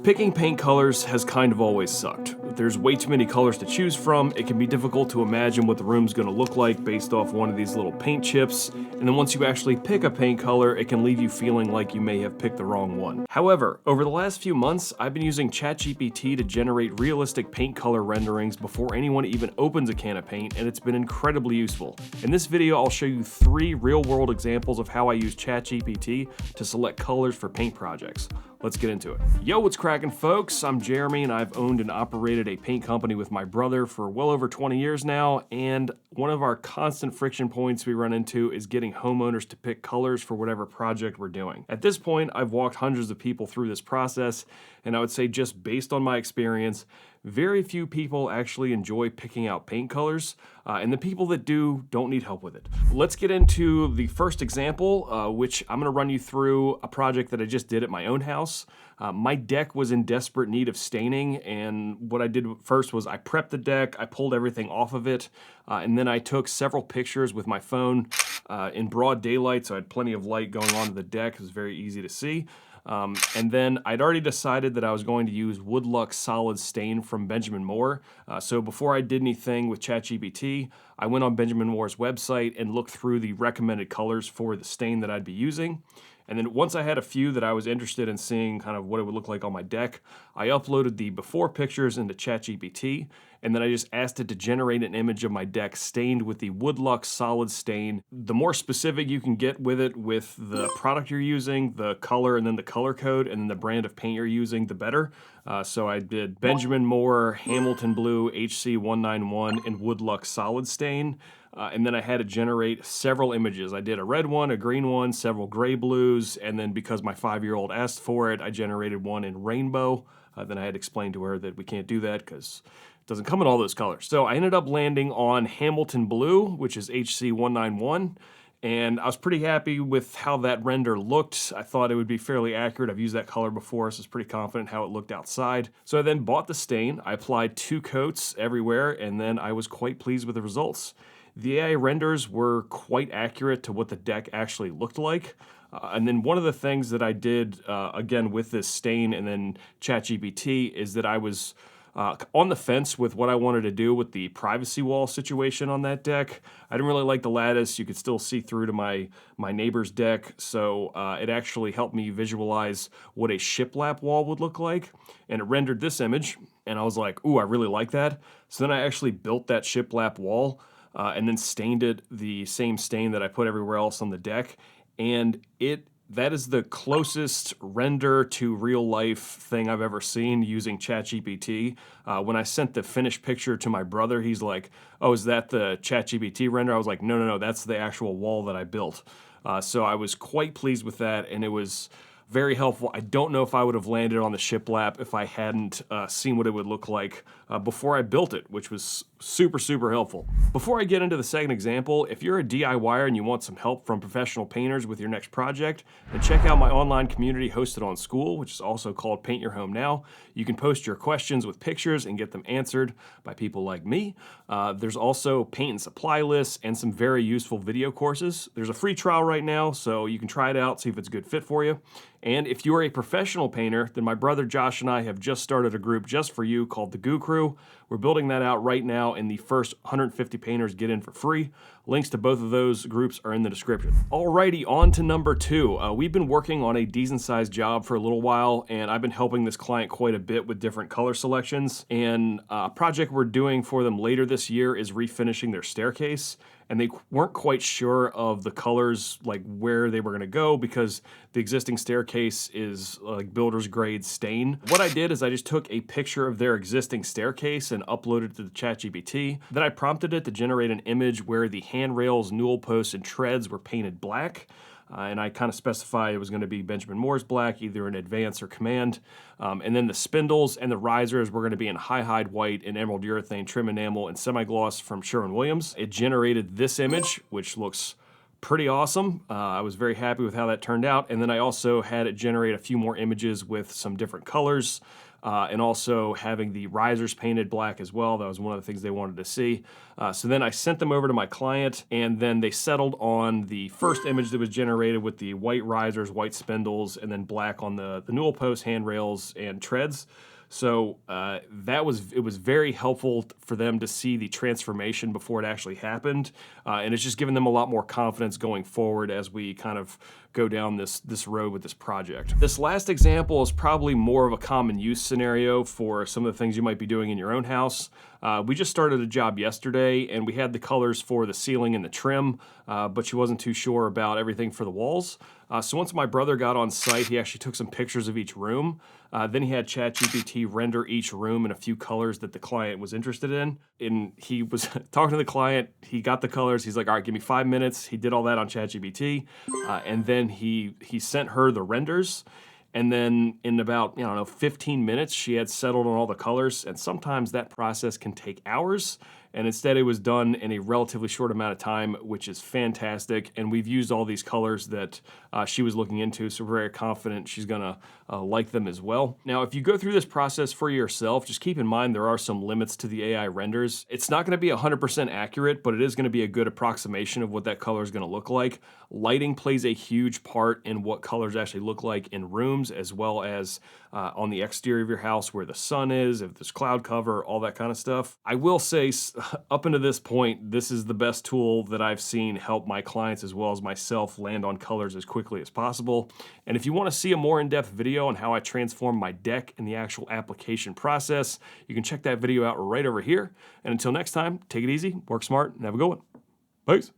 Picking paint colors has kind of always sucked. There's way too many colors to choose from. It can be difficult to imagine what the room's gonna look like based off one of these little paint chips. And then once you actually pick a paint color, it can leave you feeling like you may have picked the wrong one. However, over the last few months, I've been using ChatGPT to generate realistic paint color renderings before anyone even opens a can of paint, and it's been incredibly useful. In this video, I'll show you 3 real-world examples of how I use ChatGPT to select colors for paint projects. Let's get into it. Yo, what's cracking, folks? I'm Jeremy, and I've owned and operated a paint company with my brother for well over 20 years now, and one of our constant friction points we run into is getting homeowners to pick colors for whatever project we're doing. At this point, I've walked hundreds of people through this process, and I would say just based on my experience, very few people actually enjoy picking out paint colors, and the people that do don't need help with it. Let's get into the first example, which I'm gonna run you through a project that I just did at my own house. My deck was in desperate need of staining, and what I did first was I prepped the deck, I pulled everything off of it, and then I took several pictures with my phone in broad daylight, so I had plenty of light going onto the deck. It was very easy to see. And then I'd already decided that I was going to use Woodluck Solid Stain from Benjamin Moore. So before I did anything with ChatGPT, I went on Benjamin Moore's website and looked through the recommended colors for the stain that I'd be using. And then once I had a few that I was interested in seeing kind of what it would look like on my deck, I uploaded the before pictures into ChatGPT, and then I just asked it to generate an image of my deck stained with the Woodluck Solid Stain. The more specific you can get with it with the product you're using, the color, and then the color code, and then the brand of paint you're using, the better. So I did Benjamin Moore, Hamilton Blue, HC191, and Woodluck Solid Stain. And then I had to generate several images. I did a red one, a green one, several gray blues, and then because my 5-year-old asked for it, I generated one in rainbow. Then I had to explain to her that we can't do that because it doesn't come in all those colors. So I ended up landing on Hamilton Blue, which is HC191. And I was pretty happy with how that render looked. I thought it would be fairly accurate. I've used that color before, so I was pretty confident how it looked outside. So I then bought the stain. I applied 2 coats everywhere, and then I was quite pleased with the results. The AI renders were quite accurate to what the deck actually looked like. And then one of the things that I did, again, with this stain and then ChatGPT is that I was on the fence with what I wanted to do with the privacy wall situation on that deck. I didn't really like the lattice. You could still see through to my neighbor's deck, so it actually helped me visualize what a shiplap wall would look like, and it rendered this image, and I was like, ooh, I really like that. So then I actually built that shiplap wall and then stained it the same stain that I put everywhere else on the deck, and that is the closest render to real life thing I've ever seen using ChatGPT. When I sent the finished picture to my brother, he's like, oh, is that the ChatGPT render? I was like, no, that's the actual wall that I built. So I was quite pleased with that, and it was very helpful. I don't know if I would have landed on the shiplap if I hadn't seen what it would look like before I built it, which was super, super helpful. Before I get into the second example, if you're a DIYer and you want some help from professional painters with your next project, then check out my online community hosted on School, which is also called Paint Your Home Now. You can post your questions with pictures and get them answered by people like me. There's also paint and supply lists and some very useful video courses. There's a free trial right now, so you can try it out, see if it's a good fit for you. And if you are a professional painter, then my brother Josh and I have just started a group just for you called the Goo Crew. We're building that out right now, and the first 150 painters get in for free. Links to both of those groups are in the description. Alrighty, on to number 2. We've been working on a decent-sized job for a little while, and I've been helping this client quite a bit with different color selections. And a project we're doing for them later this year is refinishing their staircase. And they weren't quite sure of the colors, like where they were gonna go, because the existing staircase is like builder's grade stain. What I did is I just took a picture of their existing staircase and uploaded it to the ChatGPT. Then I prompted it to generate an image where the handrails, newel posts, and treads were painted black. And I kind of specified it was going to be Benjamin Moore's black, either in advance or command. And then the spindles and the risers were going to be in high-hide white and emerald urethane trim enamel and semi-gloss from Sherwin-Williams. It generated this image, which looks pretty awesome. I was very happy with how that turned out. And then I also had it generate a few more images with some different colors. And also having the risers painted black as well. That was one of the things they wanted to see. So then I sent them over to my client, and then they settled on the first image that was generated with the white risers, white spindles, and then black on the newel posts, handrails, and treads. So it was very helpful for them to see the transformation before it actually happened. And it's just given them a lot more confidence going forward as we kind of go down this road with this project. This last example is probably more of a common use scenario for some of the things you might be doing in your own house. We just started a job yesterday, and we had the colors for the ceiling and the trim, but she wasn't too sure about everything for the walls. So once my brother got on site, he actually took some pictures of each room. Then he had ChatGPT render each room in a few colors that the client was interested in. And he was talking to the client, he got the colors, he's like, all right, give me 5 minutes. He did all that on ChatGPT, and then he sent her the renders. And then in about, 15 minutes, she had settled on all the colors. And sometimes that process can take hours. And instead it was done in a relatively short amount of time, which is fantastic. And we've used all these colors that she was looking into, so we're very confident she's gonna like them as well. Now, if you go through this process for yourself, just keep in mind there are some limits to the AI renders. It's not gonna be 100% accurate, but it is gonna be a good approximation of what that color is gonna look like. Lighting plays a huge part in what colors actually look like in rooms, as well as on the exterior of your house where the sun is, if there's cloud cover, all that kind of stuff. I will say, up until this point, this is the best tool that I've seen help my clients as well as myself land on colors as quickly as possible. And if you want to see a more in-depth video on how I transform my deck in the actual application process, you can check that video out right over here. And until next time, take it easy, work smart, and have a good one. Peace.